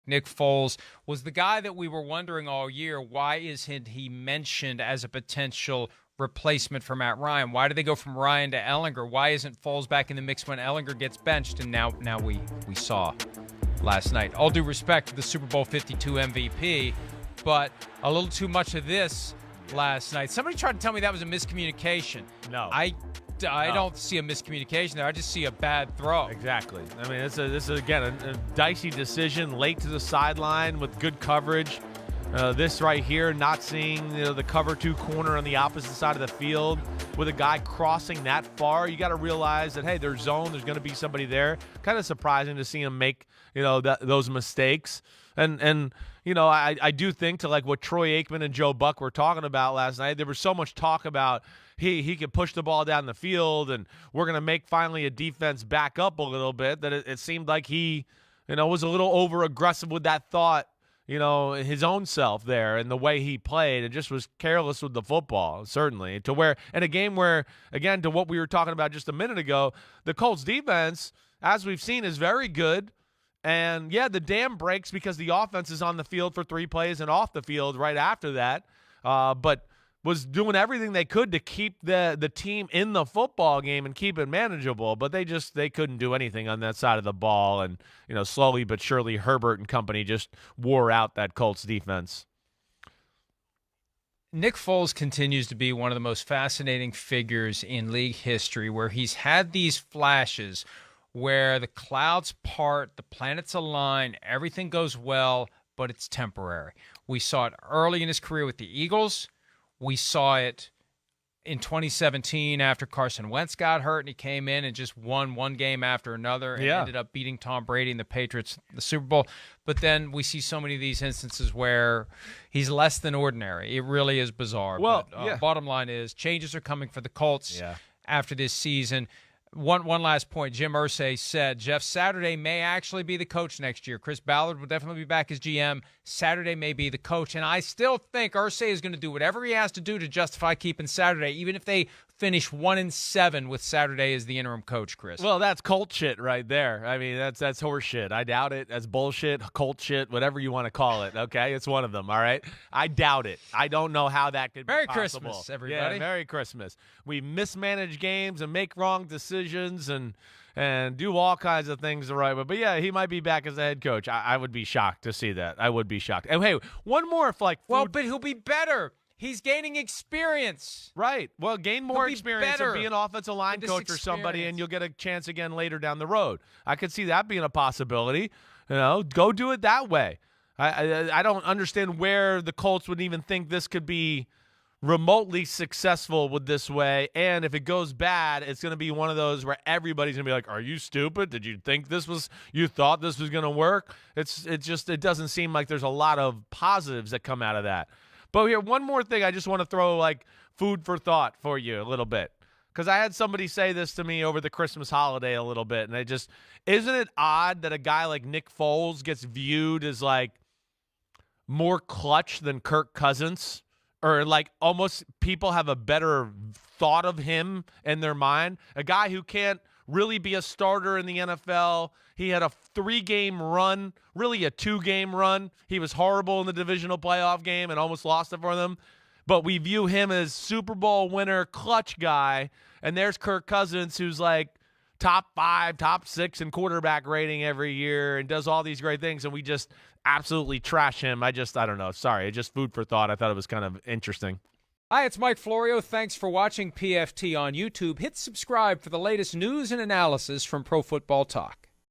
Nick Foles was the guy that we were wondering all year, why isn't he mentioned as a potential replacement for Matt Ryan? Why did they go from Ryan to Ellinger? Why isn't Foles back in the mix when Ellinger gets benched? And now we saw last night. All due respect to the Super Bowl 52 MVP, but a little too much of this last night. Somebody tried to tell me that was a miscommunication. No. I don't see a miscommunication there. I just see a bad throw. Exactly. I mean, this is again, a dicey decision, late to the sideline with good coverage. This right here, not seeing the cover 2 corner on the opposite side of the field with a guy crossing that far. You got to realize that, hey, there's zone. There's going to be somebody there. Kind of surprising to see him make those mistakes. And I do think, to like what Troy Aikman and Joe Buck were talking about last night, there was so much talk about he could push the ball down the field and we're going to make finally a defense back up a little bit, that it seemed like he was a little over aggressive with that thought, his own self there and the way he played, and just was careless with the football, certainly. In a game where, again, to what we were talking about just a minute ago, the Colts defense, as we've seen, is very good. And, yeah, the dam breaks because the offense is on the field for 3 plays and off the field right after that, but was doing everything they could to keep the team in the football game and keep it manageable. But they couldn't do anything on that side of the ball. And, slowly but surely Herbert and company just wore out that Colts defense. Nick Foles continues to be one of the most fascinating figures in league history, where he's had these flashes where the clouds part, the planets align, everything goes well, but it's temporary. We saw it early in his career with the Eagles. We saw it in 2017 after Carson Wentz got hurt and he came in and just won one game after another and ended up beating Tom Brady and the Patriots in the Super Bowl. But then we see so many of these instances where he's less than ordinary. It really is bizarre. Well, but bottom line is changes are coming for the Colts after this season. One last point. Jim Irsay said Jeff Saturday may actually be the coach next year. Chris Ballard will definitely be back as GM. Saturday may be the coach. And I still think Irsay is going to do whatever he has to do to justify keeping Saturday, even if they finish 1-7 with Saturday as the interim coach, Chris. Well, that's Colt shit right there. I mean, that's horse shit. I doubt it. That's bullshit, Colt shit, whatever you want to call it, okay? It's one of them, all right? I doubt it. I don't know how that could be possible. Merry Christmas, everybody. Yeah, Merry Christmas. We mismanage games and make wrong decisions and do all kinds of things the right way. But, yeah, he might be back as the head coach. I would be shocked to see that. I would be shocked. And, hey, one more food. Well, but he'll be better. He's gaining experience. Right. Well, gain more experience and be an offensive line coach or somebody, and you'll get a chance again later down the road. I could see that being a possibility. Go do it that way. I don't understand where the Colts would even think this could be remotely successful with this way. And if it goes bad, it's going to be one of those where everybody's going to be like, are you stupid? Did you think you thought this was going to work? It doesn't seem like there's a lot of positives that come out of that. But here, one more thing I just want to throw like food for thought for you a little bit. Because I had somebody say this to me over the Christmas holiday a little bit. And isn't it odd that a guy like Nick Foles gets viewed as like more clutch than Kirk Cousins? Or like almost people have a better thought of him in their mind. A guy who can't really be a starter in the NFL. He had a 3-game run, really a 2-game run. He was horrible in the divisional playoff game and almost lost it for them. But we view him as Super Bowl winner, clutch guy. And there's Kirk Cousins, who's like top 5, top 6 in quarterback rating every year and does all these great things. And we just absolutely trash him. I don't know. Sorry. Just food for thought. I thought it was kind of interesting. Hi, it's Mike Florio. Thanks for watching PFT on YouTube. Hit subscribe for the latest news and analysis from Pro Football Talk.